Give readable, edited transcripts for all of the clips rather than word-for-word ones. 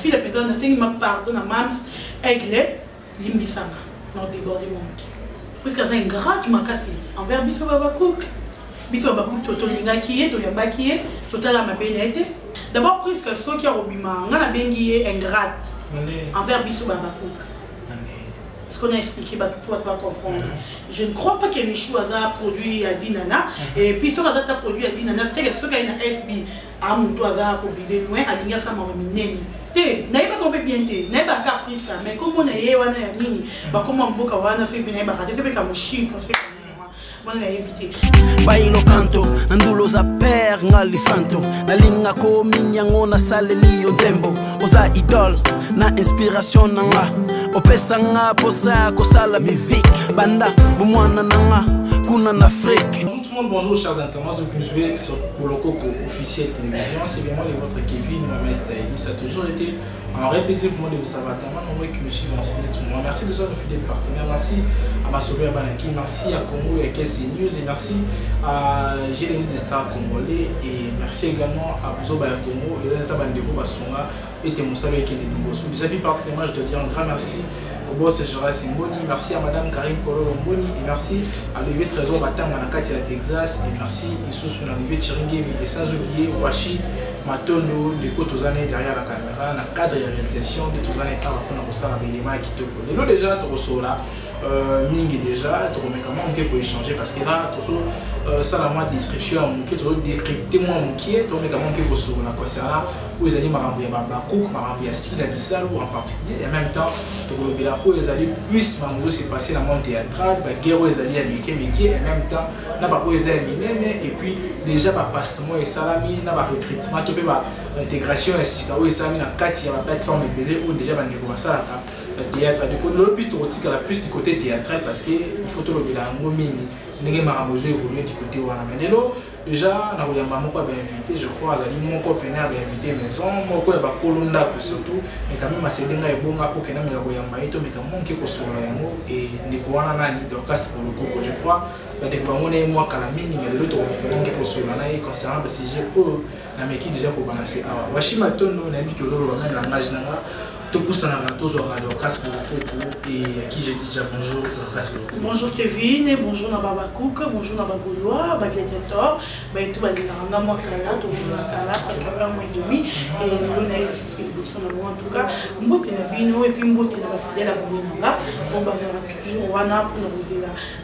si la personne a signé ma pardon à Mams, aigle, limbisama, non débordé mon qui. Parce que c'est un gras qui m'a cassé. Envers Bisso Babakouk. Bisso Babakouk, Toto Linga qui est, Toyamba qui est, Total ma bénété. D'abord, presque ceux qui ont Robima, on a bengi un gras envers Bisso Babakouk. Ce qu'on a expliqué, toi tu vas comprendre. Je ne crois pas que Michou a produit à Dinana. Et puis, ce qu'on a produit à Dinana, c'est que ceux qui ont un SB à Moutouaza, qu'on visait loin, à Dinga, ça m'a remis. N'avez pas compris bien, n'avez pas caprice, mais comme on est wana ya nini, comme on boka wana, c'est bien, c'est bien comme chip, c'est moi na habité. Bailo canto, nandulo za per ngali fanto, na linga ko minyango na saleli ondembo, oza idol, na inspiration nanga, opesa nga posa ko sala musique, banda bumwana nanga, kuna na Afrique. Bonjour tout le monde, bonjour chers internautes, vous nous suivez sur Boloko officiel télévision, c'est bien moi et votre Kevin Mohamed Saïdi, ça a toujours été un vrai plaisir pour moi de vous savoir tellement nombreux qui me suivent en ce moment. Merci déjà à nos fidèles partenaires, merci à Massoubé Banaki, merci à Congo et à KC News et merci à Gilles des Stars Congolais et merci également à Bouzo Bayakongo et Lenza Bandeko Basonga et Temoussabe et Kennedy Bossou. Déjà plus particulièrement je dois dire un grand merci au boss Gérard Simboni, merci à Madame Karine Kololo Mboni et merci à Levé Trésor Batam Manakati à Texas et merci Issous Olivier Chiringevi et sans oublier Washi Matono, les côtes aux années derrière la caméra, la cadre de réalisation de tous années par rapport à ça, les mains qui te collent. Nous déjà, tu reçois là, Mingi déjà, tu remets comment on peut échanger parce que là, tu reçois ça la description, tu reçois décrypter moi mon qui est, tu remets comment on peut recevoir là, concernant où ils allaient m'arranger Babakouk, m'arranger Sila Bissal ou en particulier, et en même temps, tu reçois là où ils allaient plus m'arranger c'est passé la monde théâtrale, guerre où ils allaient américain, et en même temps, là où ils allaient et puis déjà, passement et salami, n'a pas recrutement. L'intégration est où ça mis dans 4 plateforme où déjà ça le théâtre le plus touristique la plus du côté théâtral parce que il faut tout le bilan mini besoin évoluer du côté où on a déjà na koyamba moko ba invité je crois azali moko pena ba invité maison moko ba kolonda surtout mais quand même asedenga ebonga pour que na meka koyamba ito mais quand même ko sur yango et ndeko wana nani Dorcas Boloko je crois ba de ba mona moi kala mini mais l'autre ko sur na et concernant le sujet na meki déjà ko balancer awa washima tono na bi kololo ba même langage nanga tout pour ça na tous au Dorcas Boloko et à qui j'ai dit déjà bonjour Dorcas Boloko. Bonjour Kevin et bonjour na Babakouk, bonjour na Bagolois, Gladiator. Tu vas dire que moi parce que un mois et demi et nous avons en tout cas mbote na bino et puis mbote na fidèle abonné nanga on bazara toujours wana pour nous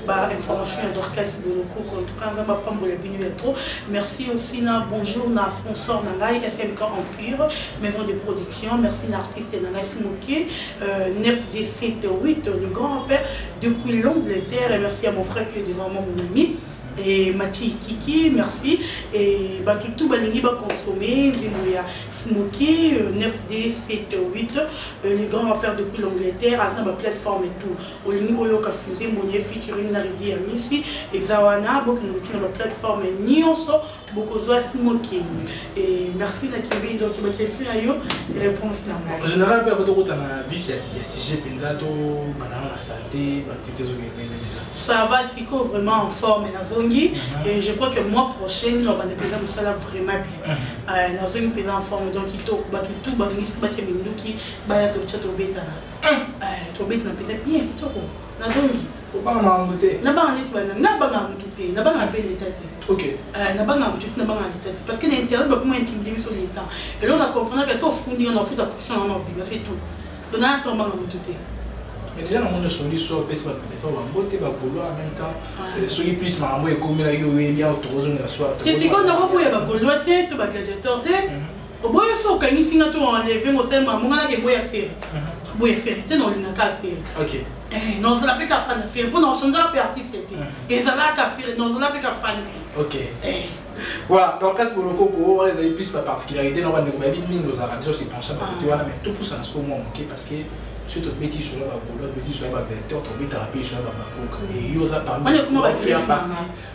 la information à Dorcas Boloko en tout cas ça va pas mbola bino ya trop. Merci aussi na bonjour na sponsor nanga SMK Empire maison de production, merci na artiste nanga Smoky 9D78 le grand-père depuis l'Angleterre et merci à mon frère qui est devant moi mon ami et Mathieu Kiki, merci. Et tout balingi va consommer les Smoky 9D78 les grands rappeurs depuis l'Angleterre, à la plateforme et tout. Au ligne où il fusé mon featuring Naridi Amissi et Zawana, beaucoup de la plateforme Nyonso, beaucoup de Smoky. Et merci à Kevin, donc il va te faire une réponse. En général, votre route à vie, il y a CG, Penzato, la santé, ça va, si vraiment en forme et la zone. Et je crois que le mois prochain, nous allons vraiment vraiment bien. Nous sommes en forme, donc il faut tout qui va être tout bêta. Tout bêta, bien, qui toko. Nous sommes au pas m'embêter. N'a pas en n'a pas en ok. N'a pas en tout, n'a pas en parce que l'intérêt va comment intimider sur les temps. Et là on a compris que si on fournit, on a fait la question en ordre, c'est tout. Donc on a un en tout. Mais déjà, on a choisi sur le festival de en même temps. Ceux qui puissent m'envoyer comme la il y a autour de la soirée. C'est ce qu'on a envoyé à Bagolois, tu vas gladiateur. Au bout de ça, quand il s'y a tout enlevé, mon seul maman a des bois à faire. Bois à faire, tu n'as qu'à faire. Ok. Non, ça n'a pas qu'à faire. Pour nous changer un peu artiste. Et ça n'a qu'à faire, non, ça n'a pas qu'à faire. Ok. Voilà, donc cas pour le coco, les amis plus pas particularité, on va nous mettre une nos arrangements, c'est penché à côté, mais tout pour ça, c'est au moins ok parce que si tu bêtis sur la balle, bêtis sur la balle, tu as thérapie sur la balle, et il y a parmi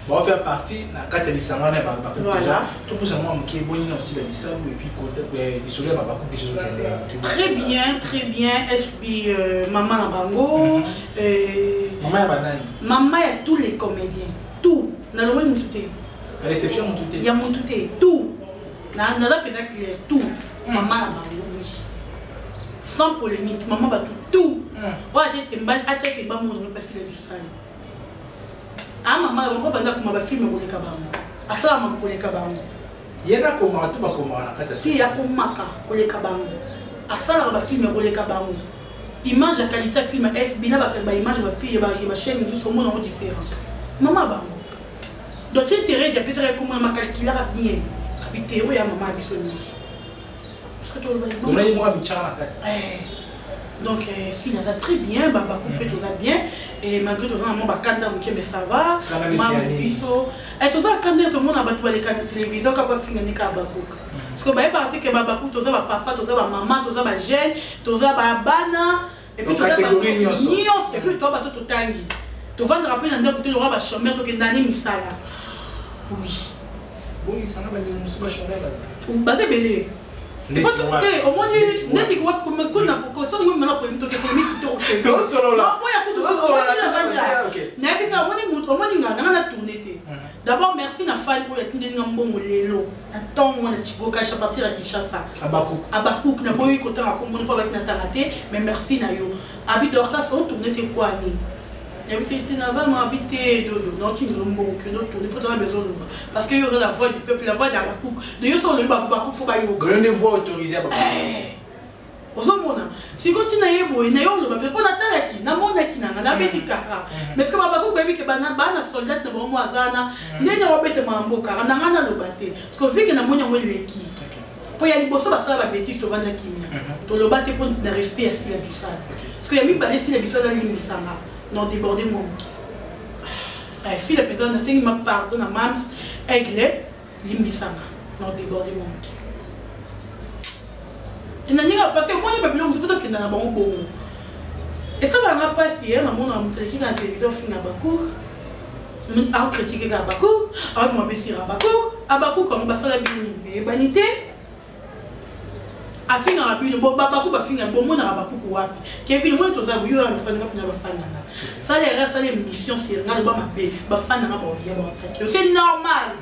on va faire partie, la carte de Samana, voilà, tout pour ça, moi, qui est bon, aussi la Bissau, et puis sur la balle, quelque chose très bien, SB, Maman Nabango, Maman et tous les comédiens, tout, dans le monde, la réception, il y a mon tout, tout, dans la pédale claire, tout, Maman Nabango, oui. sans polémique maman va tout oya te mbani atia te ba mon mpasi la bisali ah maman on va banda kuma ba film koleka bango asala maman koleka bango yena koma to ba koma na kata si ya komaka koleka bango asala ba film koleka bango image à qualité film SB na ba image ba fille ba chaîne tout ce monde en différent maman bango donc tu intérêt de peut-être comment ma calculer bien habiter où ya maman bisonnis parce que tu on a moi bichara na kata donc si ça très bien bah couper tout ça bien et malgré tout ça mon ba kanda mais ça va maman biso et tout ça quand tout le monde a battu les canaux télévision quand pas finir ka bakouk parce que bah parti que ba bakouk tout ça ba papa tout ça ba maman tout ça ba jeune tout ça ba bana et puis tout ça et puis toi ba tout tangi tu vas te rappeler dans deux le roi ba chômeur to ke ndani misala oui bon il s'en va de musuba chômeur là ou bah c'est belé au moins net qui voit comme qu'on a pour ça nous maintenant pour une toque économique tout solo là moi ya pour tout na bisa au moins ngana na tourner d'abord merci na fan ko ya tindeli ngambongo lelo attends moi na tiboka à partir de Kinshasa abakouk na boyi ko tanga ko moni pa ba na tangate mais merci na yo abi dorka so tourner te quoi ni et puis c'était avant habité dodo non tu ne bon que notre tourner pour avoir besoin de parce que yo la voix du peuple la voix d'Abakouk de yo so le bakouk faut ba yo le voix autorisé à ozomona siko tina yebo na yo lo ba pe na tala ki na mona ki na beti kara mais que bakouk baby ke bana soldat na bomo azana ndenge wa bete mambo kara na ngana lo bate parce que vu que na monya mo leki po ya liboso basala ba bêtise to vanda kimia to lo bate pour na respect à la bisale parce que ya mi balé si la bisale limisanga non déborder mon si la personne n'a pas pardon à mams aigle limbisanga non déborder mon parce que moi il y a pas plus de que dans bon bon et ça va pas si on a mon critique en télévision fin Abakouk mais à critiquer Abakouk à moi besir Abakouk comme ça la banité afin na rabino bo babaku ba finga bo mona babaku ko wapi Kevin mo to za buyo na fana na ba fana na ça les reste les missions c'est na ba mabe ba fana na ba ya ba attaquer c'est normal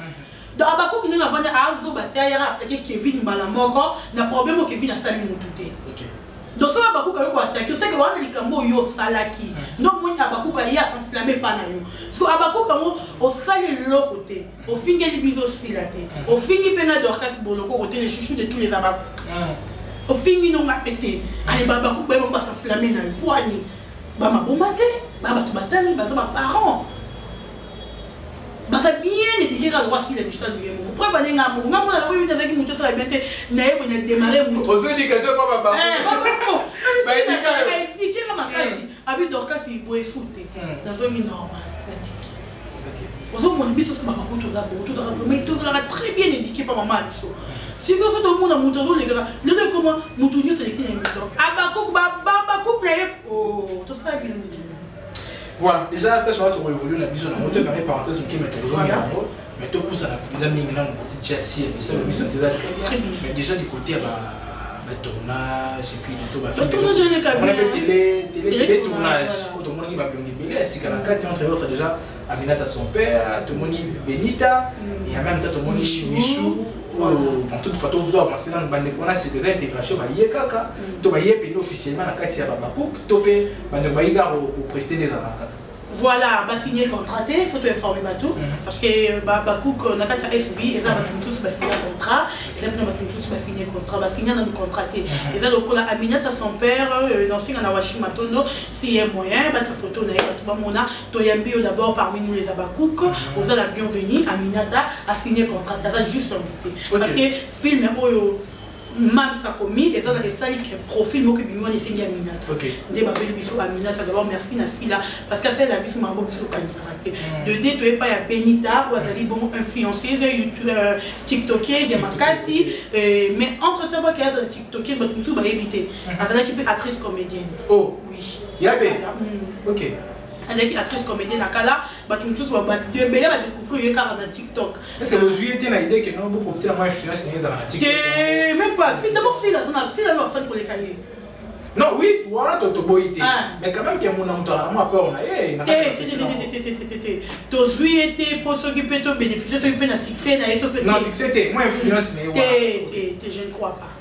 donc babaku ki na fana azo ba ta ya attaquer Kevin mbala moko na problème Kevin a sali mututé OK donc ça babaku ka yo attaquer c'est que wana likambo yo salaki non mo babaku ka ya s'enflammer pas na yo parce que babaku ka mo au sali l'autre côté au finga di biso silate au fingi pena dorcas boloko côté les chouchous de tous les abaku au fini non a pété allez baba coupe on va s'enflammer dans le poignet baba bombaté baba tout batani baba parents baba bien éduquer la loi si la bisale lui mon pourquoi baner ngamu ngamu la oui avec moto ça bien na yebo na démarrer moto aux éducation pas baba bah éduquer la makasi abi dorcas il boit souté dans un normal OK aux mon biso ça baba ko to za bo to za mais tout ça très bien éduqué par maman biso. Si vous avez un monde les gars, le comment Moutounio c'est écrit dans l'émission. Abakouk, Babakouk, oh, tout ça est bien. Voilà, déjà après sur notre évolution, la vision, on te fait une parenthèse qui met toujours mais tout pousse à la mise en côté châssis, mais ça le très bien. Mais déjà du côté tournage et puis tout va faire. On a télé tournage. Tout le monde qui va bien libérer, c'est qu'à la 4 entre autres déjà Aminata son père, tout le monde Benita et en même temps tout le monde Michou. En toute fois, vous avancer dans le bande de c'est des intégrations, tu vas y payer officiellement la carte de Babakouk, tu vas prester des arnaques. Voilà, va signer contraté, il faut te informer Batou, parce que Babakouk, n'a qu'à SB, ils ont tous signé un contrat, ils ont tous signé un contrat, va signer dans le contraté. Ils ont le Aminata son père, dans ce qu'on a Washimatono, s'il y a moyen, battre photo, Toyambi d'abord parmi nous les Abakouk, vous avez la bienvenue, Aminata a signé un contrat, tu as juste invité. Parce que film Mam ça commis et ça dans les salles qui profil moi que bimou les signes Aminata. OK. Des bateaux de bisou Aminata d'abord merci Nasila parce que c'est la bisou mambo bisou pas s'arrêter. De deux tu es pas ya Benita ou azali bon influenceuse YouTube TikToker ya makasi mais entre temps pas qu'il y a TikToker but bisou ba éviter. Azala qui peut actrice comédienne. Oh oui. Ya bé. OK. Avec actrice comédienne à Kala, tu me souviens de bien la découvrir dans TikTok. C'est le juillet tu as l'idée que non vous profiter de moi influence dans TikTok. Même pas, si d'abord si la zone si la fait pour les cahiers. Non oui, voilà ton boïté. Mais quand même qu'il y a mon amour moi peur on a to juillet pour s'occuper de bénéficier s'occuper de succès non succès moi influence mais je ne crois pas.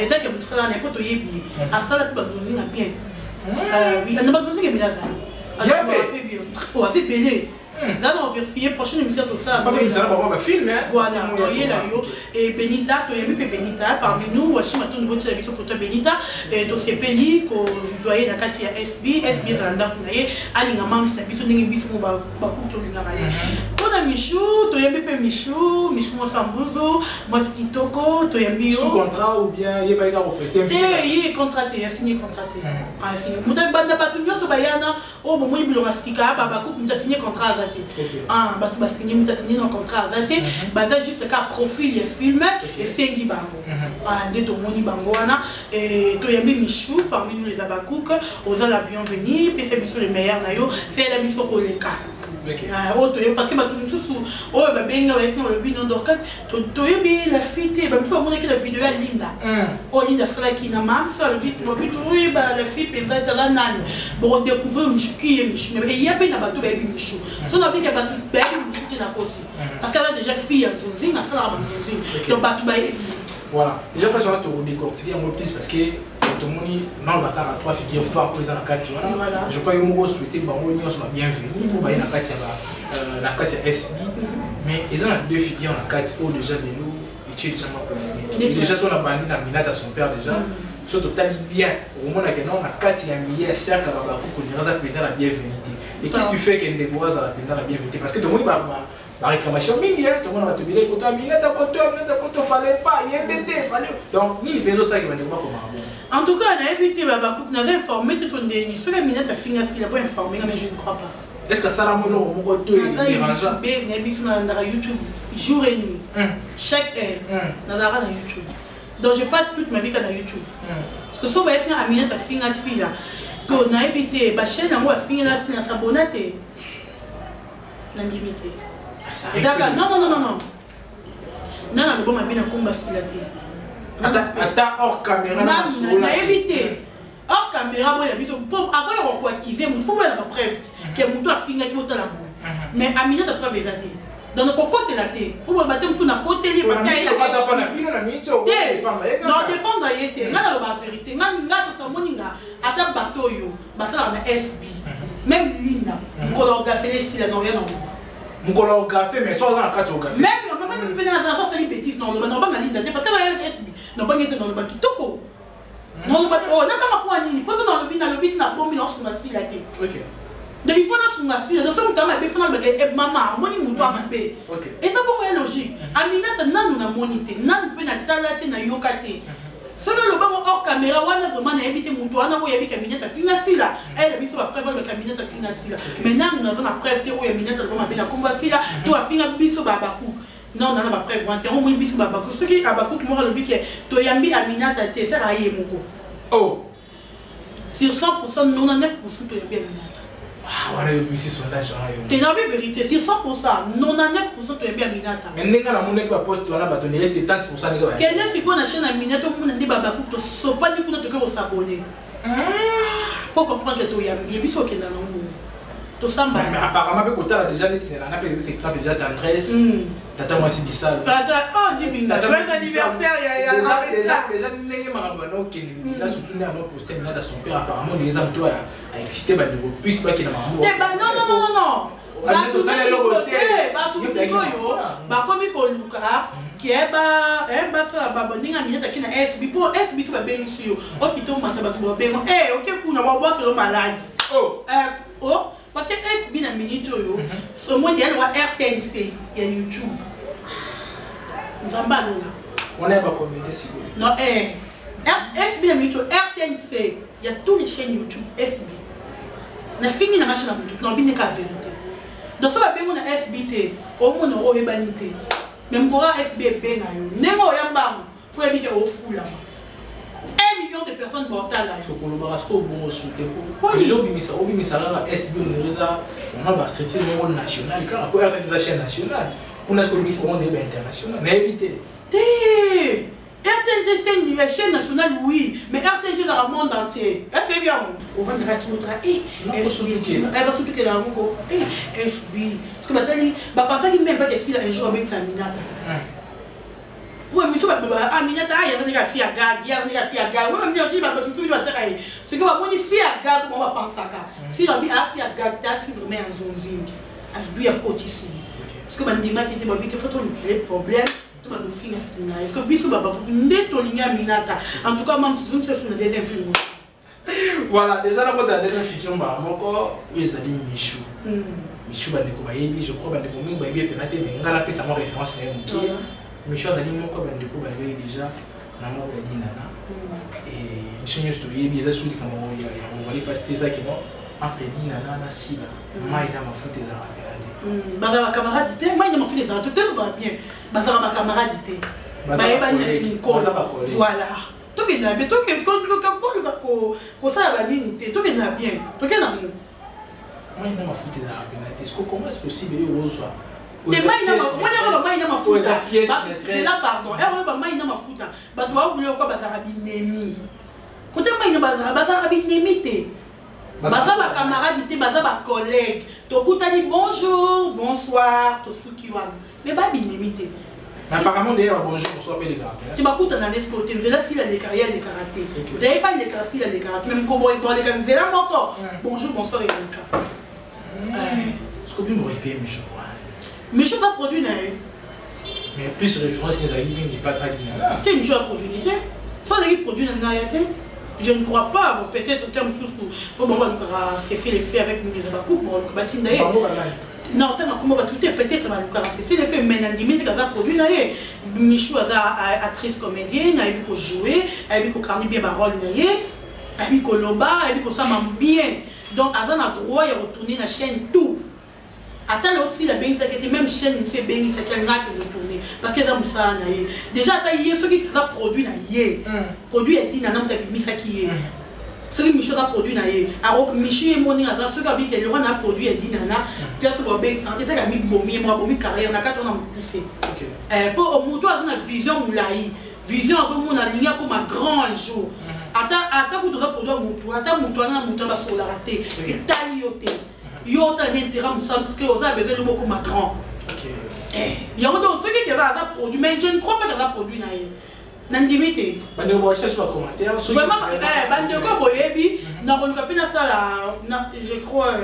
eza ke mosala na po toyebi asala pe bazongi na bien oui na bazongi ke bila zali assez belé. Ça on vérifier prochaine émission tout ça. Voilà, et Benita, tu as Benita parmi nous, Washington nous la vision photo Benita et to c'est Peli ko doyer na kati ya SB zanda kunaye ali na mam sa biso ndenge biso ba ku to lingara ye. Pona Michou, to yembe pe Michou Sambuzo, Mosquitoko, to yembi sous contrat ou bien il pas représenter. Il est contracté, il a signé contracté. Ah signé. Muta banda ba toujours so bayana, oh bon moi bilonga sika ba ku muta signé contrat. Ah, bah tu vas signer, tu as signé un contrat à Zate, bah ça juste le cas profil et film et Sengi Bango. Ah, de ton moni Bangoana et toi y a Michou parmi nous les Abakouk, aux la bienvenue, puis c'est bien le meilleur naïo, c'est la mission pour les cas. Parce que bah tout nous sous, oh bah bien on va essayer le bilan d'orcas, toi y a bien la fille, bah tu vas montrer que la vidéo est Linda. Oh Linda cela qui n'a même ça le but, oui bah la fille peut-être la nani. Bon découvrir Michou qui est Michou, et il y a bien un bateau baby Michou. On a vu qu'il y a bateau baby Michou aussi. Parce qu'elle a déjà fille à Zonzing, à ça donc bateau baby. Voilà. Déjà pas sur la tour décortiquer un peu plus parce que tout le monde dans le bâtard à trois figures voir pour les anacats. Je crois que vous souhaitez que vous soyez bienvenue pour bailler la case SB. Mais ils ont deux figures en carte où déjà de nous utilisent déjà son abandonné la minate à son père déjà. Surtout bien au moment où on a 4 milliers cercle là-bas pour qu'on ait la bienvenue. Et qu'est-ce qui fait qu'elle déboise à la bienvenue? Parce que tout le monde la réclamation tout le monde va te dire que minate à côté fallait pas y embêter fallait donc ni vélo ça qui va déboire comme en tout cas on a évité Babakouk nous a informé tout le monde sur la minate à finir si la pas informé mais je ne crois pas. Est-ce que ça l'a mon nom mon côté dérangeant sur YouTube jour et nuit chaque heure dans YouTube. Donc je passe toute ma vie dans YouTube. Parce que si on va finir à minute à finir là, parce qu'on a évité, ma chaîne à moi finir là, c'est s'abonner, n'indimité. Non. Non, le bon m'a bien combat sur la télé. Attends hors caméra. Non, on a évité. Hors caméra, bon, il y a vu avant il faut acquiser, il faut voir la preuve que mon toit finir qui monte la boue. Mais à minute après les années. Dans le côté la tête, pour me battre tout na côté lié parce qu'il y a non défendre yete nga la vérité nga tout ça moninga ata bateau yo basala na SB même Linda mukolo gafé si la non rien non mukolo gafé mais soit dans la carte au café même peut dans ça c'est bêtise non le ba na Linda parce que la SB non pas ngete non le ba kitoko non le ba oh na pas point nini parce que dans le bit na bombi non sur na si la tête. OK. Donc il faut dans son assise, dans son temps, il faut dans le maman, moni moutou à ma paix. Et ça pour moi est logique. Aminata nan nous na monité, nan peut na talate na yokate. Selon le banc hors caméra, on a vraiment évité moutou, on a évité Aminata finassi là. Elle a vu ça prévoir le Aminata finassi là. Maintenant nous avons la preuve que Aminata vraiment bien combat là, tu as fini biso babakou. Non, non, pas preuve, on a biso babakou. Ce qui abakou moi le bique, to yambi Aminata te faire aïe moko. Oh. Sur 100%, 99% to yambi Aminata. Ah, voilà, c'est sondage. Tu es dans la vérité, sur 100%, 99% tu es bien Minata. Mais nous avons un poste qui va donner 70%. Quel est-ce qu'on a chaîne à Minata, on a dit Babakou, tu ne sais pas du coup de s'abonner. Pour comprendre que tu es bien, il faut qu'il y ait un nom. Mais apparemment, tu as déjà dit que déjà d'adresse. Tata moi c'est bizarre. Tata, oh, dis bien, joyeux anniversaire, déjà, nous avons déjà soutenu à notre procès à son père. Apparemment, les hommes à exciter, bah, ne puissent pas qu'il y ait un maman. Non. Batou bah comme il coluka qui est bah ça bah bon dinga minute qui na SB pour SB ça bien sûr ok to mata ba to bien ok pour na boire que malade oh parce que SB na minute yo so moi il y a RTNC il y a YouTube Zamba là on est pas communiquer si vous non SB na minute RTNC il y a toutes les chaînes YouTube SB na fini na machine na bien ka vérité. Dans ce cas, on a SBT, on a Ohebanité. Même quand on a SBB, on a pour éviter au fou là. 1 million de personnes mortales là. Il faut qu'on le barrasse au bon soutien. Les gens qui ont SB, on a traité le monde national. Quand on a traité la chaîne nationale, on a traité le monde international. Mais évitez. RTNG c'est une chaîne nationale, oui, mais RTNG dans le monde entier. Est-ce que bien on va dire tout le SB, elle va surtout que la moko, SB. Parce que maintenant, parce que même pas que si un jour avec sa minata. pour émission Aminata il y a des filles à gag il y a des filles à gag moi même dire tout va dire ce que va moni fille à gag on va penser ça si la vie a fille à gag ta fille vraiment en zonzing as lui à côté ici parce que bandima qui était babi que faut lui créer problème tout va nous finir est-ce que biso baba ndeto linga Aminata en tout cas même si nous sommes des influences voilà déjà la bonne deuxième fiction bah encore ils a dit Michou Michou bandeko bayebi je crois bandeko mingi bayebi penate mais ngala pesa mo référence na muki Michou azali moko bandeko bayebi déjà na moko ya dinana et Michou nyusto yebi eza sudi kama ya on va les faire ça qui non entre dinana na sila mai na mafuta za rapelade baza ba camarade te mai na mafuta za tout va bien baza ba camarade te bayeba ni ko voilà tout est bien tout que ko ça va dignité tout est bien tout est dans moi il n'a pas foutu la rapidité est-ce que comment est-ce possible il reçoit des mains il n'a pas foutu la pièce maîtresse là pardon elle va main il n'a pas foutu bah toi vous voulez quoi bazar binemi côté main il bazar binemi te bazar ba camarade te bazar ba collègue to kutani bonjour bonsoir to suki wana mais ba binemi te apparemment d'ailleurs bonjour bonsoir les gars tu vas couper dans les côtés vous avez si la carrière de karaté vous avez pas de karaté la karaté même comment il parle comme zéro encore bonjour bonsoir les gars est-ce que vous me répétez Michou Michou va produire mais plus référence les amis n'est pas très bien tu Michou a produit soit les produits dans la je ne crois pas peut-être terme sous bon c'est fait les faits avec nous les abakou bon le bâtiment d'ailleurs non tant comment va tout peut-être va Lucas c'est les faits mais n'andimi que ça produit d'ailleurs Michou a actrice comédienne a eu qu'on jouer a eu qu'on carni bien parole d'ailleurs a eu qu'on loba a eu qu'on ça bien donc Azan a droit de retourner dans la chaîne tout. Attends aussi la bien ça qui était même chaîne fait bien ça qui a de retourner parce que ça me ça déjà taillé ceux qui a produit na yé produit est dit nana t'as ça qui est ceux qui Michou a produit na yé alors que Michou et Moni Azan ceux qui a dit que le roi a produit est dit nana place pour bien santé ça qui a mis bomi moi bomi carrière na quatre on a poussé pour au moto Azan a vision moulaï vision Azan mon aligné comme un grand jour attends vous devez produire moto attends moto va sur la rater et talioté yo ta intérêt parce que vous avez besoin de beaucoup ma grand il y a donc ceux qui va produit mais je ne crois pas qu'il a produit na ndimité bande ko chercher sur commentaire vraiment bande ko boyebi na ko kapina sala je crois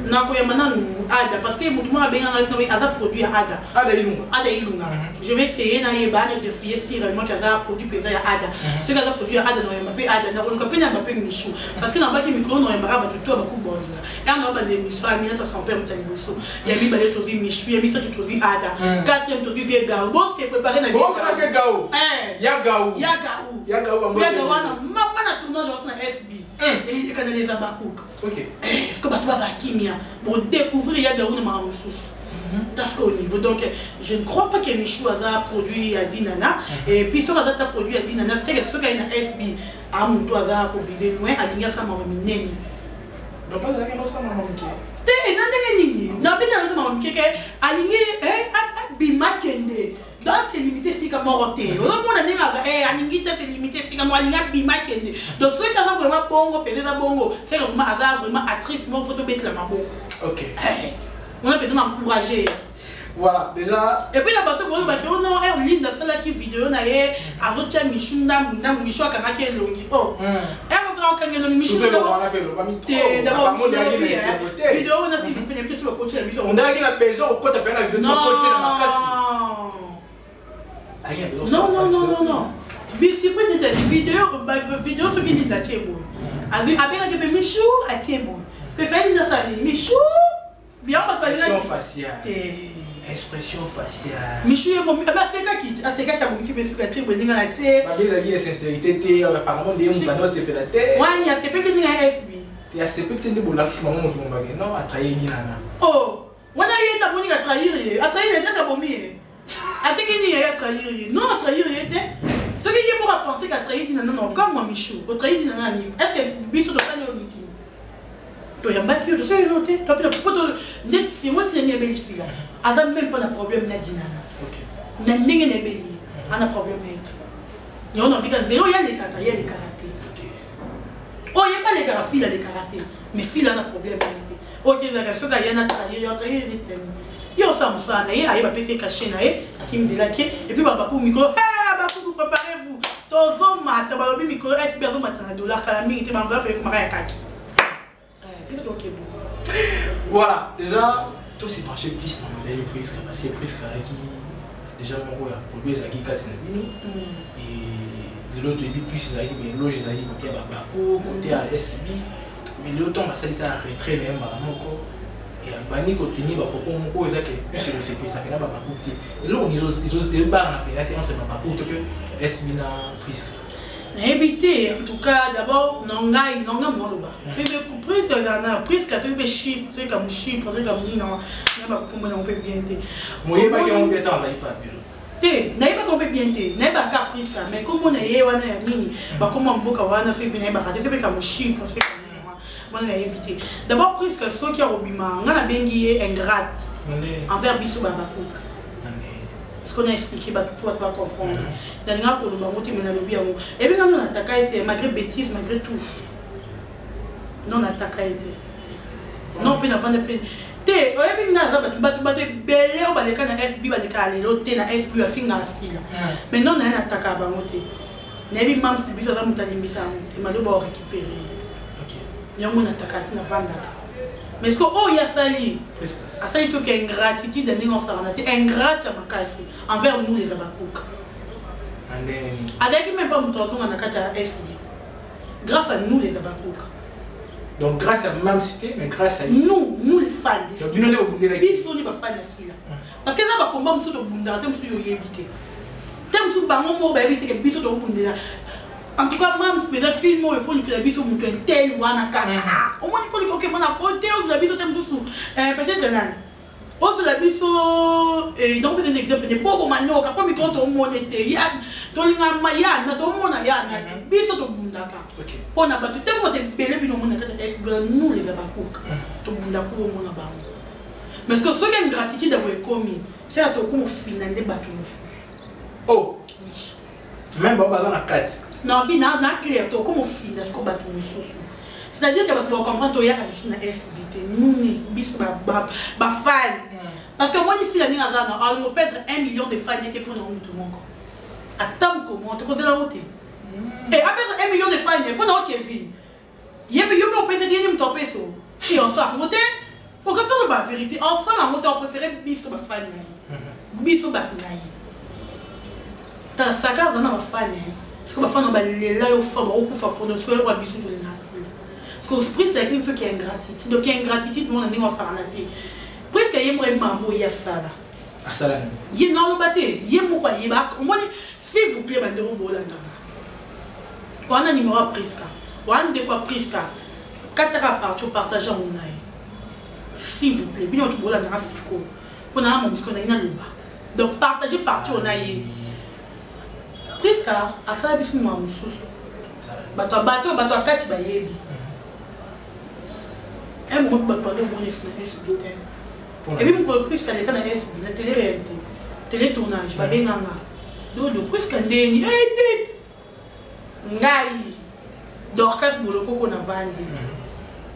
na ko yamana ada parce que mutu ma benga ngai sinobi ada produit ada ilunga je vais essayer na yeba na vérifier si vraiment kaza produit peza ya ada ce kaza produit ada no yamba pe ada na ko kapina ba pe Michou parce que na ba ki micro no yamba ba tout ba ku bonza ya na ba de Michou Aminata son père mutali boso ya mi ba de tozi Michou ya mi so to vi ada quatrième to vi vie gao bon c'est préparé na vie gao ya gao na mama na tournage na SB et il canalise à Bakouk. Ok. Est-ce que tu vas à Kimia pour découvrir Yagaou de Maramoussous? Parce qu'au niveau, donc, je ne crois pas que Michou a produit à Dinana. Et puis, ce qu'il a produit à Dinana, c'est que ce qu'il y a SB à Moutou a visé loin, à l'Inga Samamineni. Donc, pas à l'Inga Samamineni. Non, mais tu as Samamineni, à l'Inga, à Bimakende. Donc c'est limité si comme Moroté. On a dit à Ningita c'est limité si comme Alinga Bimakende. Donc ceux qui ont vraiment bongo, peut-être bongo, c'est vraiment hasard, vraiment actrice, mon photo bête la mabo. Ok. On a besoin d'encourager. Voilà, déjà. Et puis la bateau, on a dit non, elle ligne dans celle qui vidéo, on a eu à Rotia Michou, Michou à Kanake Longi. Oh, elle va faire un Michou. D'abord, vidéo, on a si vous prenez plus sur le côté de la mission. On a la maison au côté de la vidéo. Non. Si vous prenez des vidéos, ce qui dit à Thiébo. Avec un Michou à Thiébo. Ce que fait dans sa vie, Michou, bien on va parler expression faciale. Michou est bon, c'est quoi qui a bon qui peut se cacher pour dire la tête. Ma vie sincérité, apparemment des gens qui c'est la tête. Ouais, il y a ces petits gens SB. Il y a ces petits gens qui vont non à trahir Nana. Oh, on a eu ta bonne à trahir, c'est bon mieux. A te qui n'y a trahir, non à trahir était. Ce qui est pour penser qu'à trahir Nana non comme moi Michou, au trahir Nana est-ce que Bissou doit aller au meeting? Tu as battu de ça et l'autre. Tu as pu net si moi c'est une belle fille là. Avant même pas de problème Nadina. OK. N'ending est belle. On a problème avec. Et on a dit que zéro il y a les karaté. Oh, il y a pas les karaté, il y a les karaté. Mais s'il a un problème avec. OK, la question qu'il y a na trahir, il y a trahir les tennis. Yo ça ça ça na ye aye ba pese caché na ye asim de la qui et puis Babakou micro Babakou préparez-vous tozo mata ba lobi micro SB azo mata na dollar kala mingi te ba enveloppe e komara ya kaki qu'est-ce donc est bon voilà déjà tout c'est penché plus dans modèle Prisca parce que Prisca qui déjà mon a produit ça qui casse na bino et l'autre dit plus ça qui mais loge ça qui côté Babakou côté à SB mais l'autre on va ça qui a retrait même ba moko et bani ko tenir ba propos moko ezaki plus c'est ça que là Babakou et là on ils ont barre na pénalité entre Babakou que SB na Prisca éviter en tout cas d'abord nanga mon loba c'est de Prisca na Prisca c'est be Chypre c'est comme Chypre c'est comme ni non pas comment on peut bien te moye pas que on peut temps ça pas bien te na pas qu'on peut bien te na pas ka Prisca mais comme on est wana ya nini ba comment mboka wana c'est bien ba c'est comme Chypre c'est comme on a évité d'abord Prisca ce qui a robima ngana bengi ingrate envers biso Babakou. Ce qu'on a expliqué, pour pas comprendre. Dans le cas où nous avons été menés et bien nous attaqué malgré bêtises, malgré tout. Non attaqué. Non peut n'avoir de peine. Te, et bien nous avons belé au balai na SB balai calé, l'autre na SB a fini na sila. Mais non on a attaqué à bangote. N'abi mam c'est biso za mutali mbisa, te malo ba récupérer. OK. Nyongo na attaqué na vandaka. Mais ce que oh il y a sali, ça il faut qu'il y ait ingratitude dans nos sarnatés, ingrate à makasi envers nous les Babakouk. Avec même pas mon transforme en akata SB. Grâce à nous les Babakouk. Donc grâce à même cité, mais grâce à nous les fans de ça. Nous les sont les fans de ça. Parce que là va combat monsieur de bunda, t'aimes sur yébité. T'aimes sur bango mo ba yébité que biso de bunda. En tout cas, même si le film, il faut que la biso monte un tel ou un akaka. Au moins, il faut que mon apporte ou la biso t'aime sous. Peut-être là. Aussi la biso, donc un exemple de Bobo Mano, quand on compte au monde était, il y a Tolinga Maya, n'a ton monde ya, biso de bundaka. On a battu tellement de belles puis nous les Babakouk. To bundaka au monde à bas. Mais ce que ce qui est une gratitude d'avoir commis, c'est à toi qu'on finit des bateaux. Oh, même Bobo Bazan a 4. Non, bien, na clair, to comme fin est-ce qu'on bat tout sous. C'est-à-dire que tu comprendre to ya ka na SBT, nous ni bis ba fan. Parce que moi ici la ninga zana, on peut perdre 1 million de fans était pour nous tout le monde. Attends comment tu cause la route. Et après 1 million de fans pour nous Kevin. Yebe on peut se dire ni m'topé so. Et on s'en monter. Pour que ça la vérité, enfin la monter on préférait bis ba fan na. Bis ba na. Ta saga zana ba fan. Parce que ma femme est là, il faut pour notre cœur, pour bisou de l'enassi. Parce que le prix, c'est quelque chose qui est ingratitude. Donc, il y a ingratitude, nous, on a dit qu'on s'en a été. Presque, il y a vraiment il y a ça là. Ah, ça là. Il y a dans le bâté, il y a mon quoi, il y a s'il vous plaît, bandero bolanda. On a un numéro Prisca. On a de quoi Prisca. 4 heures par jour, partageant mon aïe. S'il vous plaît, bien, on a bolanda, c'est quoi. On a un moment, on a une luba. Donc, partagez partout, on a eu. Prisca a ça biso mwa mususu bato akati bayebi moment bato bado bon SB et puis mon Prisca les kana SB la télé réalité télé tournage ba benganga dodo Prisca ndeni ngai Dorcas boloko ko na vandi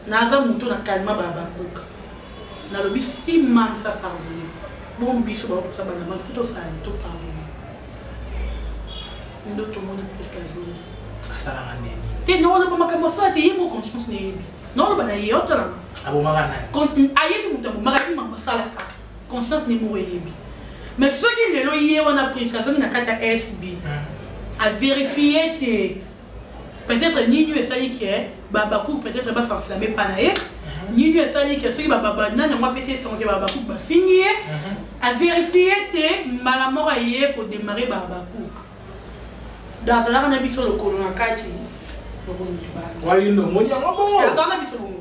naza muto na kalma Babakouk na lobi si mam sa pardonner bon biso ba ko sa bana ma fito sa to pardonner. D'autres monde Prisca jour. Ça la nani. Te non on pas comme ça te yemo conscience nebi. Non on ba na yota la. Abo magana. Conscience ayebi mutabu magabi mamba sala ka. Conscience ne mo yebi. Mais ce qui lelo yé on a Prisca so na kata SB. À vérifier te peut-être ni nous ça qui est Babakouk peut-être pas s'enflammer pas naé. Ni nous ça qui est ce qui baba na moi PC sans que Babakouk ba finir. À vérifier te malamora yé pour démarrer Babakouk. Dans la rana biso le colon akati oui non mon ya bon dans la biso bon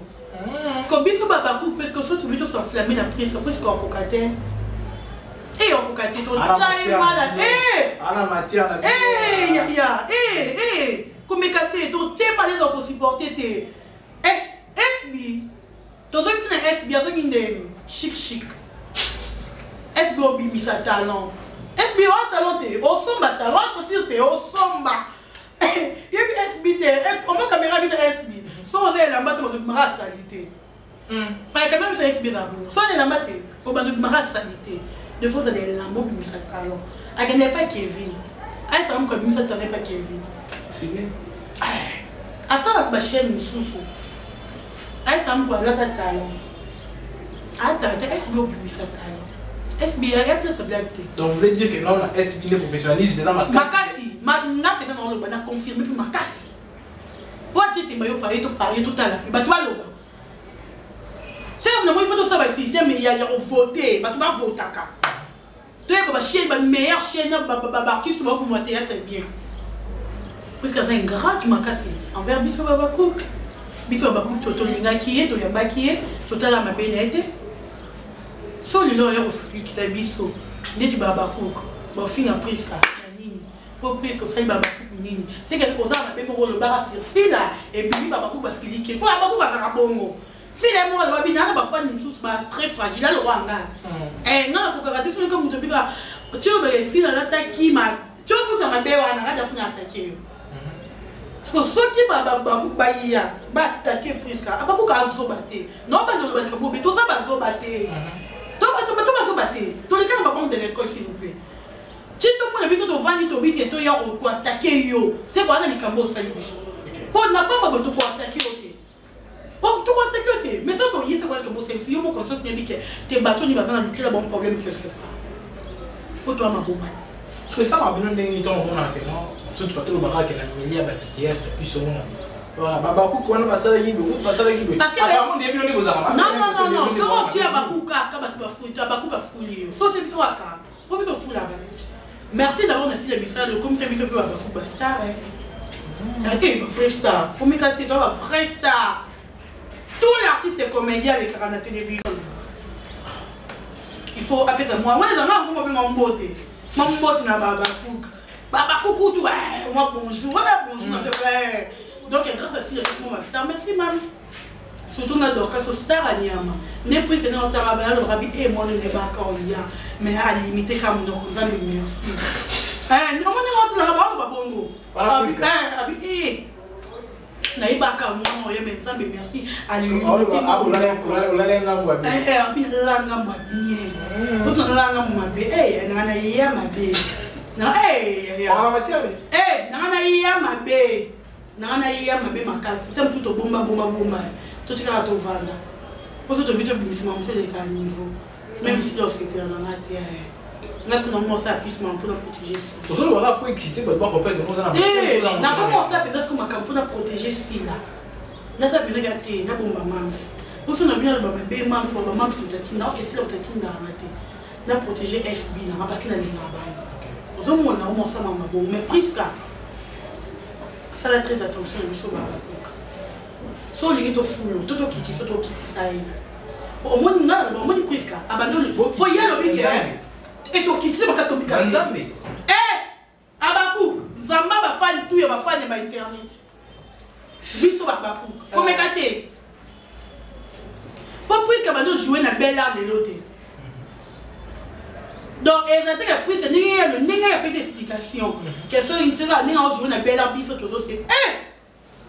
parce que biso Babakouk parce que surtout biso s'enflammer la prise parce qu'on cocaté et on cocaté tout ça malade ala matière na ya comme écarté tout t'es malade pour supporter te SB toi ça tu n'es SB ça qui est chic SB obi sa talent SB o talent te o somba talent chaussure te o somba yebi SB te comment caméra bi SB so oze la mbata mo mara salité Quand même, ça SB d'abord. Soit les lambates, au bas de ma salité. De fois, ça des lambeaux qui me s'attendent. À qui n'est pas Kevin. À un homme comme ça, tu n'es pas Kevin. C'est bien. À ça, la chaîne, sous-sous. À un homme quoi, là, t'as talent. Ah, t'as SB au public, ça talent. SB, il y a plus de blagues. Donc, vous voulez dire que non, la SB, le professionnalisme, mais ça m'a cassé. Ma peut-être dans le banc, confirmé, puis ma cassé. Toi, tu es maillot parier, tout à l'heure. Bah, toi, là. C'est il faut tout ça, mais il y a voté, tu vas voter. Tu es la meilleure chaîne, tu vas pour moi théâtre bien. Parce que c'est un gras qui m'a cassé. Envers Bisso Babakouk. Bisso Babakouk, Toto Linga qui est, Toto Yamba qui est, Toto Lama Benete. Sans le nom, il y a aussi qui Bisso. Dès que Babakouk, bon, fin à Prisca, Nini. Pour Prisca, ça y est Babakouk, Nini. C'est que aux armes, même au bar, c'est là, et puis Babakouk va se liquer. Pour Babakouk, va faire un bongo. Si les mots de Babina, parfois une source très fragile, là le Rwanda. Et non, pour que tu comme tu dis, tu veux si l'attaque qui m'a. Tu vois, ça m'a bien, on a attaqué. Parce que ceux qui m'ont attaqué presque, à beaucoup de choses batté. Non, pas de battre, tout ça va se battre. Tout va se battre. Tous les cas, on va prendre de l'école, s'il vous plaît. Si tout le monde a vu que tu vas vite et tu vas attaquer, c'est quoi les cambos ça pour n'a pas de pour attaquer. Bon, tout va t'attaquer. Mais ça, c'est quoi que vous savez, si vous me conseillez que tes bateaux n'y vont pas lutter, il y a un problème quelque part. Pour toi, ma bombe. Parce que ça m'a bien donné ton nom à quel moment. Toute fois, tout le baraque est la milieu à théâtre, puis sur moi. Voilà, Babakou, quand on va s'en aller, parce que apparemment, il y a bien aux armes. Non, c'est tu as Babakou, tu as Babakou à fouiller. Sautez le soir, pour que tu fouilles la balance. Merci d'avoir laissé le message, comme ça, monsieur peut avoir Babakou Bastar. Ok, ma frère star. Pour me casser, toi, ma frère star. Tous les artistes et comédiens avec la télévision. Il faut appeler ça moi. Moi, les amis, vous m'appelez mon beauté. Mon beauté n'a pas Babakouk. Babakouk, tu vois, moi, bonjour. Bonjour, c'est vrai. Donc, grâce à ça, il y a star. Merci, maman. Surtout, on adore que ce star à Niama. N'est plus que dans le travail, le rabbi et moi, nous n'avons pas encore hier. Mais à limiter, comme nous, nous avons merci. Non, on est rentré là-bas, on va bongo. Voilà, naibaka mwa oye même ça mais merci à lui on l'a langa mabie parce que langa mabie nana ya mabie na on va matière nana ya mabie makasi tu me tout bomba tout tika to vanda parce que tu mets bimisi maman fait les niveau même si lorsque tu es dans la terre là ce qu'on ça puissement pour protéger ça parce que on va pas exciter mais pas repère que nous dans na comment ça peut être que ma campagne pour protéger si là na ça bien gâté na bomba mams pour ça na bien ba be mam ba mams de tinda que si on te tinda raté na protéger SB na parce que na linga ba aux hommes on a ça maman bon mais presque ça la très attention à ça baba so les to full tout qui ça au moins na au moins presque abandonne pour y aller big et to qui c'est parce que bika Nzambe Abakou Zamba ba fan tout ya ba fan ba internet biso Babakou comme kate pour puisque ba do jouer na bel art de l'autre donc exactement puisque n'y a pas d'explication que ce intérêt ni on jouer na bel art biso toujours c'est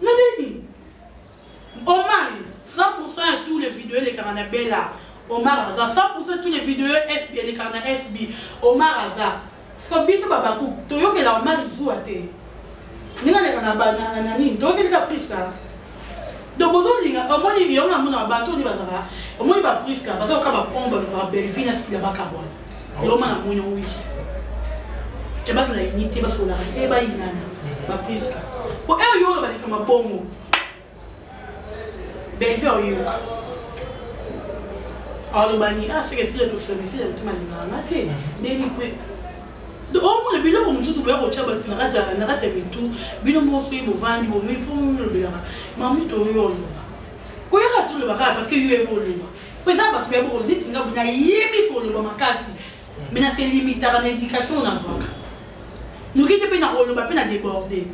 non deni Omar 100% à tous les vidéos les carana bel art Omar Aza 100% tous les vidéos SB les carana SB Omar Aza parce que biso Babakou toyo que la Omar joue à te ninga le kana bana nini to que caprice là donc besoin linga au moins il y a un monde bateau ni bazara au moins il va prise parce que quand va pombe le Belvina si la bakabwa l'homme na monyo oui que bas la unité bas la et ba inana ba prise pour eux yo ba kama bongo Belvina yo alors bani ah c'est que si le tout fait mais si le tout m'a dit maté deni donc au moins le bilan comme ça sur le chat narate mitu bino moso ibo vandi bo mais faut le bilan mamu to yo ko ya tout le baka parce que yo ebo le ko ça ba to ebo le tinga bunya yebi ko le makasi mais na c'est limite à l'éducation na zoka nous qui te pe na ko le ba pe na déborder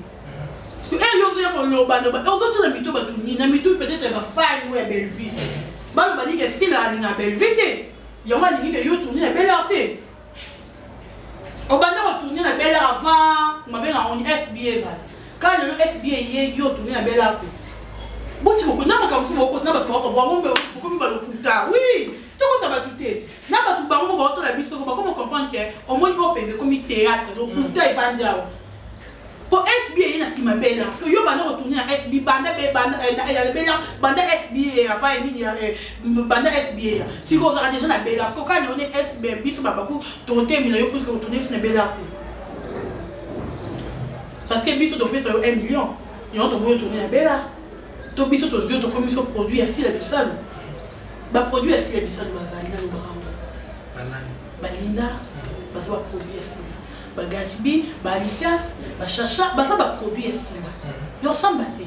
parce que yo zo ya ko le ba no ba zo tu na mitu ba tu ni na mitu peut-être va faire une belle vie ba le ba dit que si la ligne belle vie yo ma dit que yo tourner la belle arte au bande retourner la belle avant ma belle on SBA ça quand le SBA y yo tourner la belle arte Bon, tu vois, n'a pas comme si vous avez oui, tu vois, ça va tout être. N'a pas tout baron, on va la bise, comment comprendre qu'au moins il faut payer comme théâtre, donc tout est pas déjà. Pour SBA, il y a si ma belle, parce que yo va retourner à SBA, banda SBA, avant il y a banda SBA. Si vous avez déjà la belle, parce que quand on est SBA, bis ou pas beaucoup, ton thème il y a plus que retourner sur la belle art. Parce que bis ou donc c'est 1 million, ils ont retourner la belle art. To biso to zio to commission produit assis la bisalo ba produit assis la bisalo bazali na lobango balinda baza ba produit assis ba Gatbi ba Alicias ba Chacha baza ba produit assis yo sambate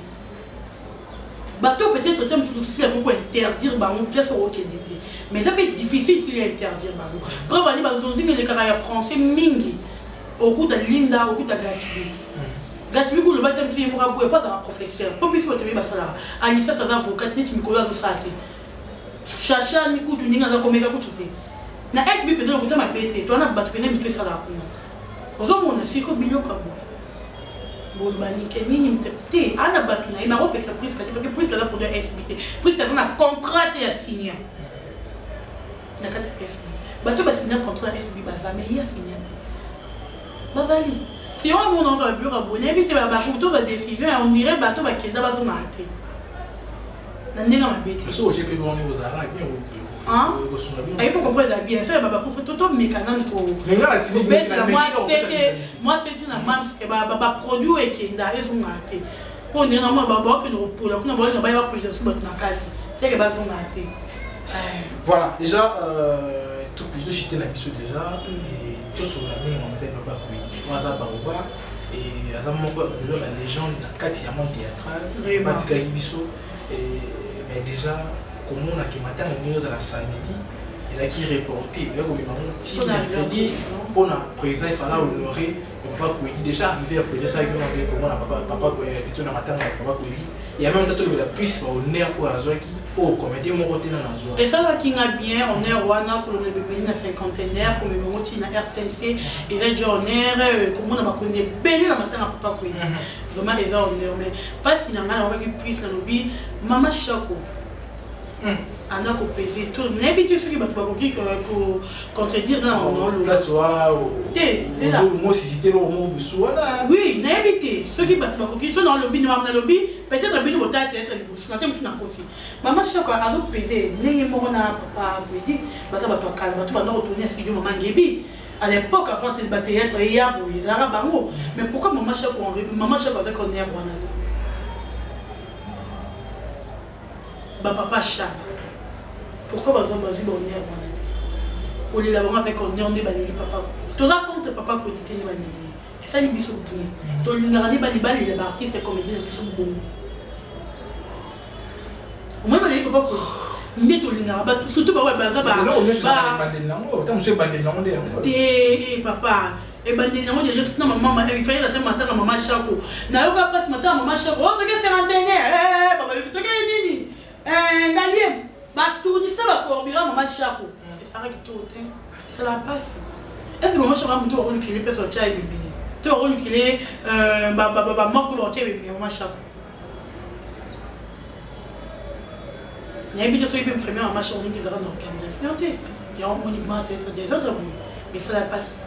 bato peut-être temps aussi la beaucoup interdire ba on pièce au KDT mais ça peut être difficile s'il interdire ba pour ba ni ba zonzinga les carrières français mingi au coup de Linda au coup de Gatbi Gatbi le baptême fille pour abouer pas un professeur pour plus que tu vas ça Anissa ça va avocat ni tu me connais ça Chacha ni coup tu n'as pas comme écoute na SB peut-être que tu m'as bêté toi na battu peine mais tu ça là aux hommes on a si que bilio kabou bon bani kenini mtete ana battu na ima rope ça prise parce que prise là pour de SB prise là on a contrat à signer na kata SB battu ba signer contrat SB baza mais il y a signé bazali. Si on a un bureau abonné, il y a une décision, on dirait bateau qui est dans la maté. On est dans la bête. Si on GP aux Arabes, il faut comprendre ça bien. Ça, il y a tout mécanique. Moi, c'est une amende qui va produire et qui est dans la maté. Pour dire normalement, que nous pour la prise sur notre carte. C'est que base maté. Voilà, déjà, toutes les deux cités la mission déjà. Tout sur la main, on mettait le bac. Et à un moment la légende la quatrièmement théâtrale mais déjà comme on a qui matin la news à la samedi ils ont qui reporté pour la président il fallait honorer papa Kouedi déjà arrivé à président ça comment la papa plutôt la matin papa Kouedi il y a même temps la puce honneur pour Azoaki oh comédie mon côté dans la zone et ça là qui a bien on est Rwanda pour le bébé na cinquantenaire comme mon côté na RTNC et les journée comment on a connu belle la matin papa Kouedi vraiment les honneur mais parce qu'il y a un avec puce dans lobby maman Chako ana ko peser tout n'habitude ce qui va pas contredire là on le place voilà c'est là moi si c'était le mot de soit oui n'habitude ce qui va pas coquille dans le lobby dans le lobby peut-être bien au théâtre être le boss n'attends plus aussi maman Chako a peser n'est mon papa Kouedi parce que va toi calme tu vas retourner à studio maman Gebi à l'époque avant de battre théâtre il y a les arabes mais pourquoi maman Chako avec on est Rwanda papa Chab. Pourquoi on est honneur on est là avec honneur on est balayé papa. Tout ça contre papa Kouedi est balayé. Et ça il sont bien. Donc il n'a pas les artistes et comédiens qui sont bons. Moi balayé papa Kouedi. N'est tout l'ingara surtout papa baza ba. Tant monsieur bandé non de papa et bandé non déjà non maman il fallait la matin maman Chako. Na yo pas ce matin maman Chako. Oh tu que c'est rentré papa tu que nini Naliem, tout ça va corbira maman Chako. Et ça règle tout, ça la passe. Est-ce que maman Chako a monté au rôle qu'il est personne qui a été béni? Tu as au rôle qu'il est mort que l'autre est maman Chako. Il y a une vidéo sur le film maman Chako qui est en organisation. Il y a uniquement être des autres, mais ça la passe.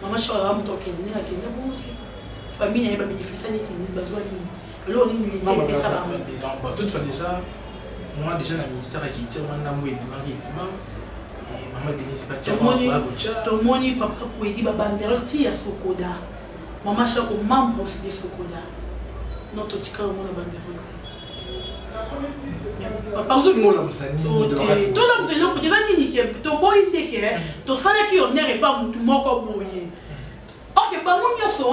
Maman Chako a monté au Kenya, à Kenya, bon, famille n'a pas bénéficié de besoin de l'eau, et ça va. Toutefois, déjà. Moi déjà le ministère qui tire mon et maman Denise Pasteur ton moni papa Kouedi ba banderole ya Sokoda maman Chako membre aussi de Sokoda notre tika mon banderole papa vous nous la msani to la msani ko déjà nini ke to boy ndeke to sala ki honneur et pas mutu moko boye. Ok, bah mon yo so au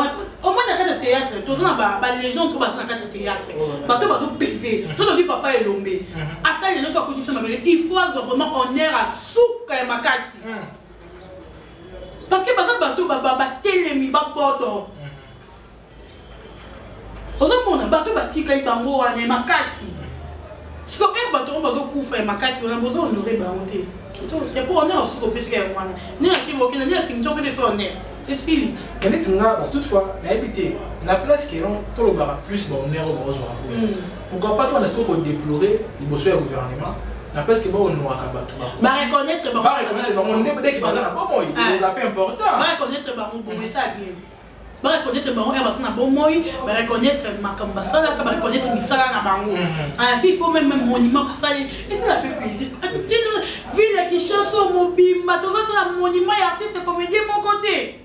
moins dans le théâtre, tous na ba les gens trop dans le théâtre. Ba to ba so peser. To do papa Elombe. Attends les gens soit côté ça il faut vraiment honneur à souka et makasi. Parce que par exemple ba telemi ba bodo. Ozo mona ba to ba tika ibango wana makasi. Si ko e ba to ba zo kufa e makasi wana bozo honorer ba honte. Kito te pour honneur souka peser wana. Ni na kibo kina ni asim to peser so honneur. C'est Philippe. Toutefois, la place qui est là, tout le bar plus, on est au pourquoi pas toi est-ce qu'on déplorer les besoins du gouvernement n'empêche que bon on aura bah reconnaître bon on est dès qu'il passe là bon il est important bah reconnaître bon mais ça bien ba reconnaître bango ya basana bon moi ba reconnaître makamba sala ka ba reconnaître misala na bango ainsi il faut même monument passer et ça la fait plaisir ville qui chanson mobimba to va na monument ya artiste comédien mon côté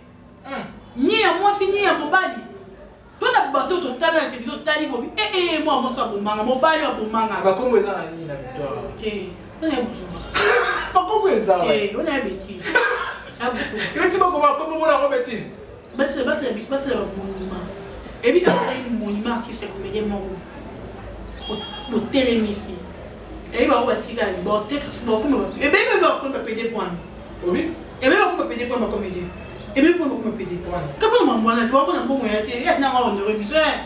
ni à moi ni à mobali toi na bateau total na télévision tali bobi moi moi ça bomanga mobali ya bomanga ba kombo eza na nini na victoire on a besoin ba kombo eza on a bêtise a besoin yo ti ba kombo mo na bêtise. C'est le monument. Et puis, il y a un monument artiste comédien au télémission. Et puis, il y a un artiste qui a été et bien, il va payer des points. Oui. Et bien, il va payer des points à comédien. Et bien, il va payer des points. Comment on va tu vas un bon moyen, il y a un honoré misère.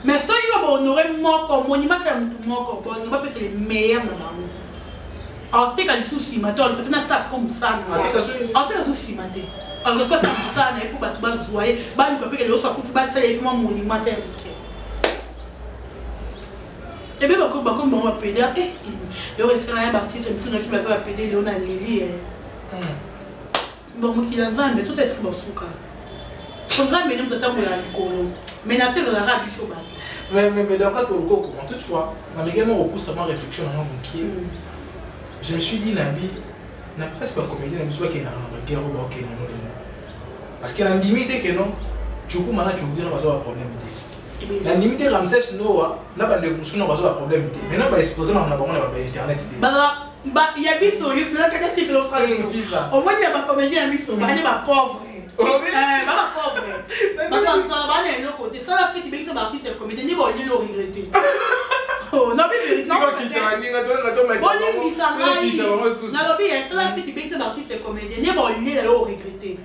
Mais ça, il va honorer mon corps, monument qui est mon corps, on va passer les meilleurs dans la rue. En tout cas, les soucis, c'est une station comme ça. En tout cas, les soucis, alors que ça ça n'est pas tout bas zoyer ba ni kopé que le soit kufi ba ça est vraiment monumentaire et bien comme on va péder il reste rien parti c'est tout qui va faire péder Léon Lili bon moi qui dans mais tout est ce que bon souka comme ça mais nous de temps la colo mais na c'est dans la radio sur ba mais dans parce que le coco toutefois on également repousse sama réflexion dans mon qui je me suis dit Nabi n'a presque pas comédien na biso qui na guerre ou ba qui na parce que la limite que non tu peux maintenant tu veux pas avoir problème la limite Ramsès Noah n'a pas de construction pas avoir problème maintenant va exposer dans la banque de internet bah il y a biso il y a quelque chose sur phrase au moins il y a pas comédien biso bah il y a pauvre bah pauvre maintenant ça va aller l'autre côté ça la fait que ça artiste comédien ni va le regretter oh non mais non ni va le regretter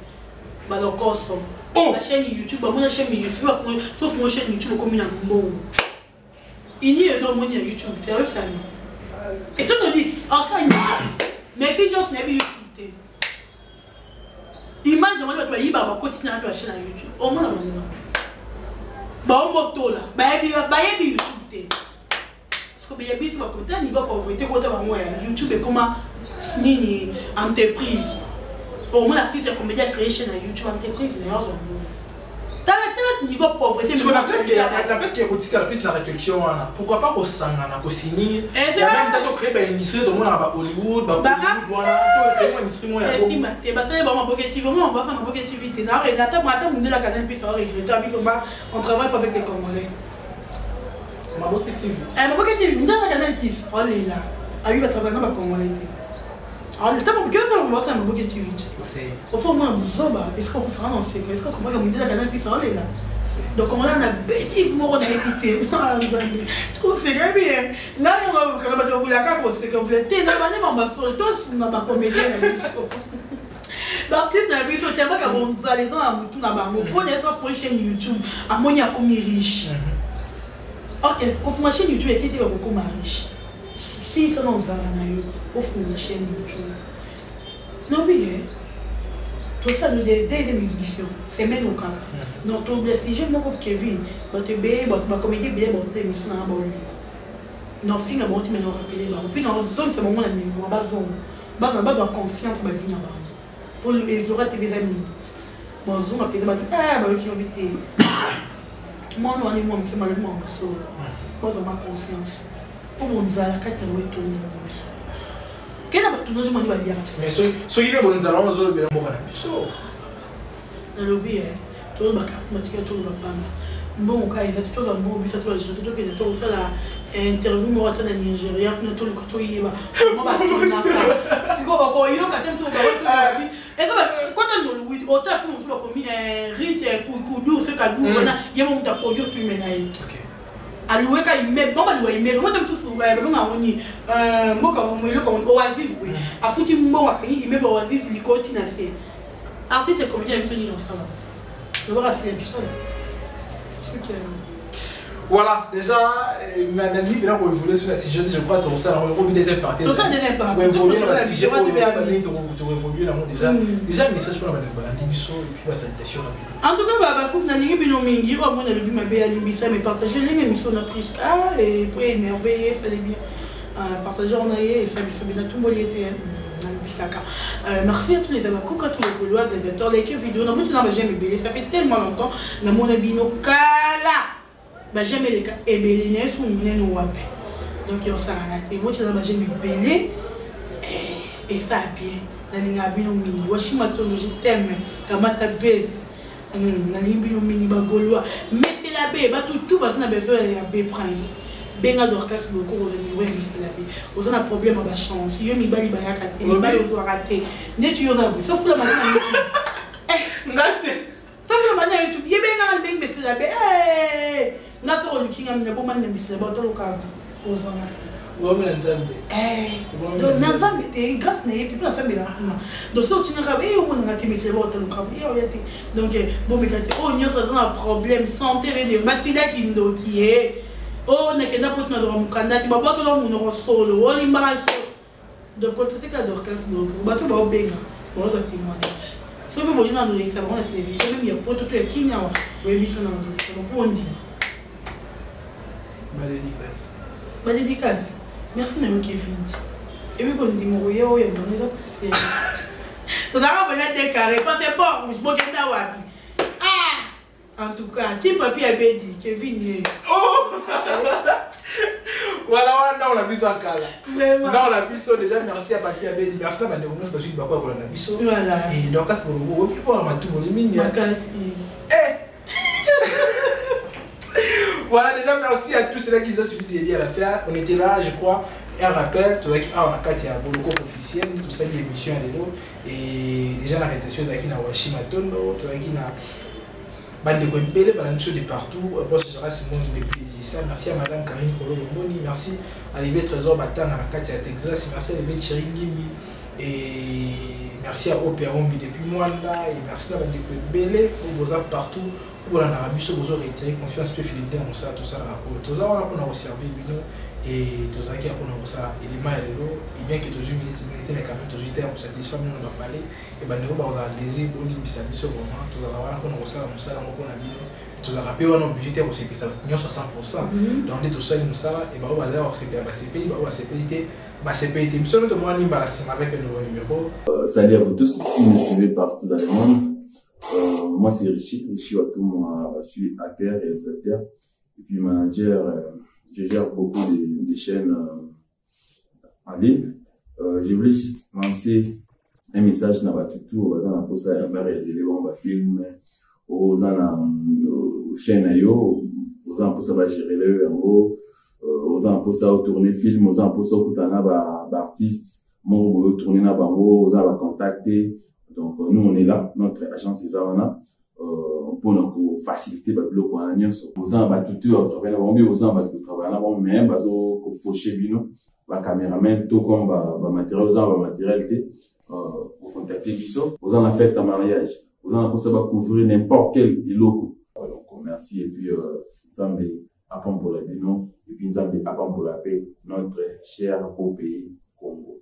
la chaîne YouTube, la chaîne YouTube, sauf la chaîne YouTube comme une bombe. Il y a dans mon YouTube, tu as ça. Et toi tu dis, ah ça il mais qui just n'a YouTube. Imagine moi tu vas y baba côté sur la chaîne YouTube. Au moins bah on moto là, bah YouTube. Parce que y a bis va côté niveau pauvreté côté ba moi YouTube est comme une entreprise. Au moins l'artiste comédien créé chez YouTube entreprise meilleure au monde. Dans le niveau pauvreté mais la place qui est boutique la plus la réflexion pourquoi pas au sangana au signer et même tant créer ba industrie tout le monde à Hollywood ba voilà tout industrie moi et si maté ba ça ba ma boquetive vraiment on va ça ma boquetive na regata moi ta monde la canal puis ça regretter abi on travaille pas avec des Congolais ma boquetive dans la canal puis on est là abi va travailler avec des Congolais. Alors, le temps où on va faire un bouquet de vite. Au fond, moi, est-ce qu'on peut faire un secret? Est-ce qu'on peut faire un canal puis ça là? Donc, on a une bêtise, on a évité. Tu conseilles bien. Là, on va faire un carte pour se compléter. Là, on va faire tous nos comédiens. L'artiste n'a vu sur tellement qu'à bon ça, les gens à tout n'a pas. Pour les gens sur chaîne YouTube, à mon y a comme riche. Ok, quand ma chaîne YouTube est qui était beaucoup riche. Si ça dans Zaranayo, pour faire une chaîne YouTube. Non, oui, tout ça nous dit des émissions. C'est même au cas. Notre blessé, j'aime beaucoup Kevin. Votre bébé, votre comédie, bien, votre émission à Bolivie. Nos filles, on va nous rappeler. Puis, dans le temps, c'est mon mémoire, base de la conscience, on va venir là-bas. Pour les jours, tu les amis. Bon, on va appeler, ah, bah, qui ont été. Moi, on est moi, qui m'a le monde, ça. Base de ma conscience. Bonzala kati na wetu ni bonzi. Kena batunozo mani balia kati. Mais so yibe bonzala on zo bela mboka na biso. Na lobi to baka matika to bapanga. Mbongo ka ezati to ba mbo bisa to je to kena to sala interview mo wata na Nigeria kuna to likoto yiba. Mo ba to na ka. Siko ba ko yo ka temso ba so ba bi. Eza ba kota no lui ota film to ba komi rite ku dur se ka dur na yemo muta produire film na yi. OK. Aloué quand il met bon aloué il met moi t'aime tout ouais bon on y moi comme Oasis oui a foutu bon il met Oasis il continue à c'est artiste comédien avec son dans ça on va rester l'épisode c'est que Voilà, déjà, Nanani, bien qu'on voulait sur la CGD, je crois, tout ça, on a deuxième partie. Tout ça, deuxième partie. On évolue dans la CGD, on évolue déjà. Déjà, le message pour la Bisso et puis la salutation. En tout cas, Babacoup, Nanini Binomingi, au moins, on a le but, ma belle Limbissa, mais partager les émissions de Prisca et pour énerver, ça allait bien. Partager, on a et ça, bien, tout le monde était. Merci à tous les Abakouks, à tous les Gaulois, des les vidéos. Non, j'aime les ça fait tellement longtemps. Dans mon abino kala. J'aime les cas et belé ou nous wapi. Donc il y a ça à la télé. Moi, j'aime belé et ça bien. Dans les abino mini. Washimatono, je t'aime. Kamata base. Dans les abino mini Gaulois. Mais c'est la baie. Tout va se faire la baie prince. Benga Dorcas beaucoup revenu ouais mais c'est la vie. Vous avez un problème à chance. Yo mi bali baya kate, mi bali ozo raté. Net yo za bu. Sauf la manière YouTube. Ngate. Sauf la manière YouTube. Ye benga ndeng mais c'est la vie. Nga so lukinga mina bo man ndembi c'est ba to loka ozo raté. Wa mina nzambe. Donc nzambe te grâce na yepi place mbela. Donc so tinga ka o mona ngate mais c'est ba to loka. Yo yate. Donc bon mais kate oh nyoso za un problème santé de masida kindo qui est oh, n'est pas pour notre candidat, tu vas voir que l'on nous solo, on l'embarrasse. Donc, quand tu es à Dorcas, vous battez au Benga, c'est pour témoignage. Si vous voyez dans la télévision, même il y a pas tout qui n'y a pas de émission dans la télévision. Donc, on dit. Ma dédicace. Merci, Nayo Kevin. Et puis, quand on dit, moi, il y a passé. Tu as pas déclaré, passez pas, je ne sais pas. En tout cas, tu papier à Bédi, Kevin. Oh! Voilà, on a vu ça. Vraiment. Non, on a vu ça déjà. Merci à papier à Bédi. Merci à Madame parce que tu vas pas pour la biso. Voilà. Et donc, c'est pour vous. Qui pour avoir tout le monde. Merci. Voilà, déjà, merci à tous ceux qui nous ont suivi bien à l'affaire. On était là, je crois. Un rappel, tout ça qui a Katia Boloko officiel, tout ça qui est émission à l'élo. Et déjà, la réalisation qui est à Washimatono, tout ça qui est bande de Gwempele, bande de partout. Boss Gérard Simon, du plaisir. Ça, merci à Madame Karine Kolo Boni, merci à Olivier Trésor Batang à la Katia Texas, merci à Olivier Chiringimi, et merci à Opérombi depuis Mwanda, et merci à Bande de Gwempele, pour vos apps partout, pour l'Arabie, pour vous réitérer confiance, peu fidélité dans ça, tout ça. Tout ça, on a observé, et tout ça qui a pour ça, élément et l'eau, et bien que toujours milité, mais quand même toujours terme pour satisfaire, mais on va parler, et bien nous allons léser, bon, il s'habille sur le moment, tout ça, on a ça, on a tout ça, rappelé, on a obligé de que ça va 100%, donc tout ça, nous ça, et bien on va avoir ces pays, on va ces pays, nous sommes de moi, avec un nouveau numéro. Salut à vous tous, si vous me suivez partout dans le monde, moi c'est Richie Watoum, je suis acteur et réalisateur, et puis manager. Je gère beaucoup de chaînes en ligne. Je voulais juste lancer un message dans votre tour. Aux gens pour ça, on va réaliser on va filmer. Aux gens chaîne ayo, aux gens pour ça va gérer le en gros. Aux gens pour ça tourner film, aux gens pour ça coutana artiste. Mon boulot tourner na bango, aux gens va contacter. Donc nous on est là, notre agence est là. Pour nous faciliter le coin aux gens tout travailler là aux gens travailler là mais bazo ko faucher bino ba caméraman tout comme ba matériel aux gens ba matérialité pour contacter biso aux gens la fête à mariage aux gens pour ça va couvrir n'importe quel loco donc merci et puis Nzambe apprend pour la bino et puis Nzambe apprend pour la paix notre cher beau pays Congo.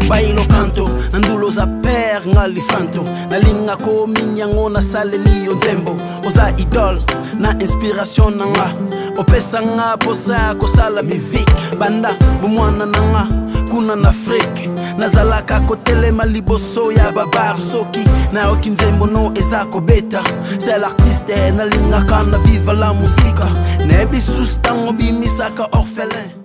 Bailo canto, nandulo za per ngali fanto nalinga ko minyango na saleli onzembo oza idol na inspiration nanga opesa nga posa ko sala musique banda bumwana nanga kuna na Afrique nazalaka ko telema liboso ya babar soki na okinzembo no ezako beta c'est l'artiste nalinga kana viva la musique nebi sustango bimisaka orphelin.